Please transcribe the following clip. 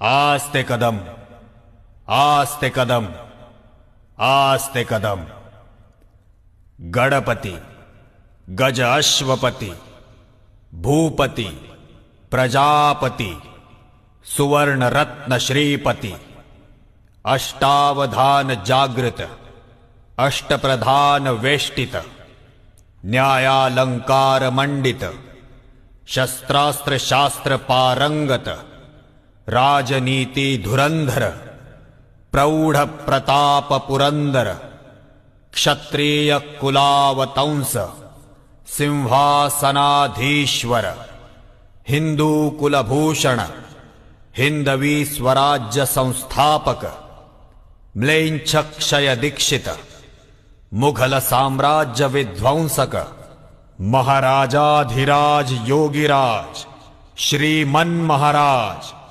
आस्ते कदम, आस्ते कदम, आस्ते कदम। गणपति, गज अश्वपति, भूपति, प्रजापति, सुवर्ण रत्न श्रीपति, अष्टावधान जागृत, अष्टप्रधान वेष्टित, न्यायालंकार मंडित, शस्त्रास्त्र शास्त्र पारंगत, राजनीति धुरंधर, प्रौढ़ प्रताप पुरंदर, क्षत्रिय कुलावतंस, सिंहासनाधीश्वर, हिंदू कुलभूषण, हिंदवी स्वराज्य संस्थापक, म्लेच्छक्षय दीक्षित, मुघल साम्राज्य विध्वंसक, महाराजाधिराज योगिराज, श्रीमन महाराज,